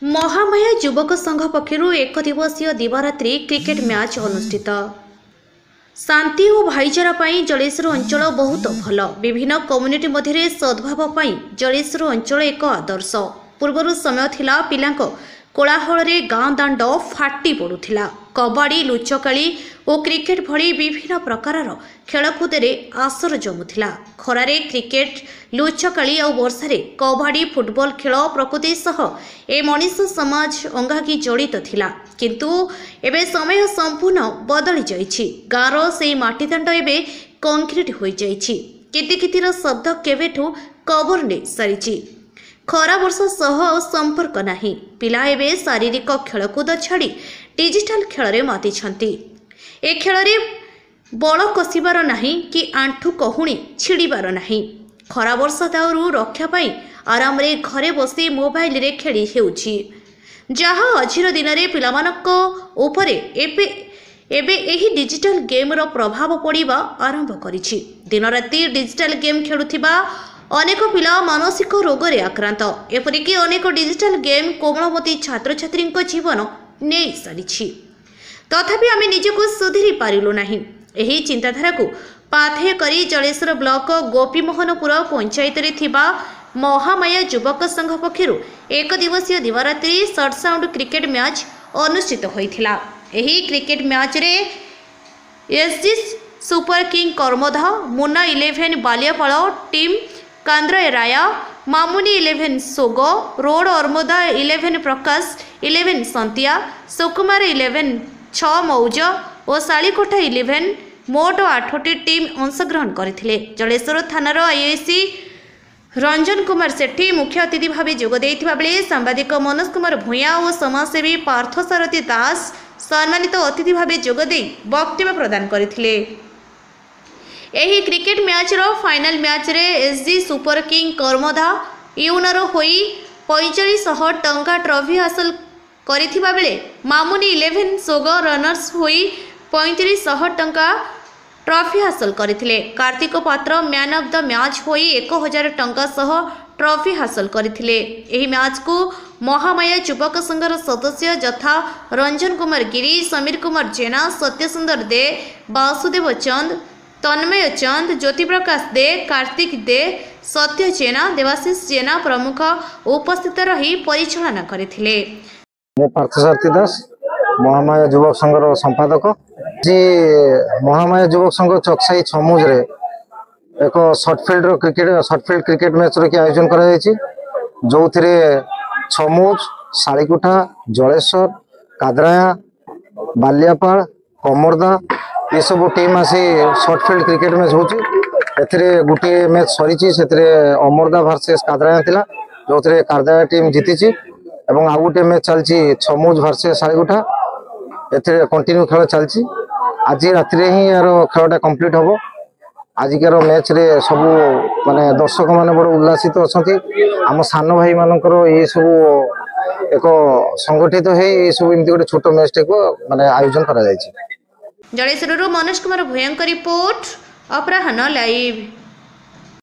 महामाया युवक संघ पक्षर एक दिवसीय दिवारात्रि क्रिकेट मैच अनुष्ठित। शांति और भाईचारा पाई जलेश्वर अंचल बहुत भल। विभिन्न कम्युनिटी मध्य सद्भाव पाई जलेश्वर अंचल एक आदर्श। पूर्वर समय थिला पिलांक कोलाहल रे गाँ दांड फाटी पड़ुथिला। कबाड़ी, लुचकाली और क्रिकेट भली विभिन्न प्रकार खेलकूद आसर जमुथिला। खरारे क्रिकेट, लुचकाली और वर्षारे कबाड़ी, फुटबॉल खेल प्रकृति सह ए मनीष समाज अंगागी जड़ित थिला। किंतु एबे समय संपूर्ण बदली जाइछि। गाँर से माटीदांड एबे कंक्रीट हो जाइछि। कितिकितिर शब्द केवेठु कबर ने सारिछि। खरा वर्ष सह संपर्क नाही। पिला एबे शारीरिक खेलकूद छाड़ी डिजिटल खेल मातिछंती। ए खेल बल कषिबार नाही कि आंठू कहुणी छिड़ीबार नाही। खरा वर्ष दाउरू रक्षा पाई आराम रे घरे बसी मोबाइल रे खेली हेउछि। जहाँ अजीर दिन में पिलामानक उपरे एबे एही डिजिटल गेम रो प्रभाव पड़िबा आरंभ करिछि। दिन राति डिजिटल गेम खेलुथिबा अनेक पिला मानसिक रोगरे आक्रांत। एपरिक अनेक डिजिटल गेम कोमलमती छात्र छात्री जीवन नहीं सारी। तथापि आम निजक सुधीरी पारिलु नाही। एही चिंताधारा को पाथेय करी जलेश्वर ब्लॉक गोपीमोहनपुर पंचायत रे थिबा महामाया युवक संघ पक्षर एक दिवसीय दिवारात्रि शॉर्ट साउंड क्रिकेट मैच अनुष्ठित होइथिला। एही क्रिकेट मैच रे SG super king Karmadha, Munna 11 Baliapal team, Kandra Raya, Mamuni 11 Sogou, road अर्मोदा 11 प्रकाश, 11 संतिया, सुकुमार 11 6 मौज और शालीकोठा 11 मोट 8टी टीम अंशग्रहण करथिले। जलेश्वर थानार आईआईसी रंजन कुमार सेठी मुख्य अतिथि भाव जोगदे बेले सांबादिक मनोज कुमार भूया और समाजसेवी पार्थसारथी दास सम्मानित अतिथि भाव जोगदे वक्तव्य प्रदान करथिले। एही क्रिकेट मैच रो फाइनल मैच रे एसजी सुपर किंग कर्मधा यूनर होई 4500 टंका ट्रॉफी हासिल करिथिबा बेले मामुनी 11 सोगो रनर्स होई 3500 टंका ट्रॉफी हासिल करथिले। कार्तिक पात्र मैन ऑफ द मैच होई 1000 टंका सह ट्रॉफी हासिल करथिले। एही मैच को महामाया युवक संघर सदस्य जथा रंजन कुमार गिरी, समीर कुमार जेना, सत्य सुंदर दे, वासुदेव चंद, तन्मय चंद, ज्योति प्रकाश दे, कार्तिक दे, सत्य जेना, देवाशीष जेना प्रमुख उपस्थित रही परिचालना करथिले। मो पार्थसारथी दास महामाया युवक संघर संपादक। जी महामाया युवक संघ चकसाई छमुज रे एक शॉर्ट फील्ड क्रिकेट मैच रे आयोजन करा जायछि। जो थिरे छमुज, शालीकोठा, जलेश्वर, कादराया, बालियापाल, कमरदा ये सब टीम आसी शॉर्ट फील्ड क्रिकेट मैच होची। एथिरे गुटे मैच सरीची, सेथिरे अमरदा वर्सेस कादराया थिला, जो थिरे कादराया टीम जीतीची। एवं आ गुटे मैच चलची छमुज वर्सेस शालीकोठा। एथिरे कंटिन्यू खेल चलची। आज राति रे ही यार खेलटा कंप्लीट होबो। आजिकार मैच रे सब माने दर्शक माने बड़ उल्लासित अछंती। आम सान भाई मानकर ये सब एक संगठित है ये सब एमती गोटे छोट मैच को माने आयोजन करा जायछि। जलेश्वर मनोज कुमार भूया रिपोर्ट, अपराह्न लाइव।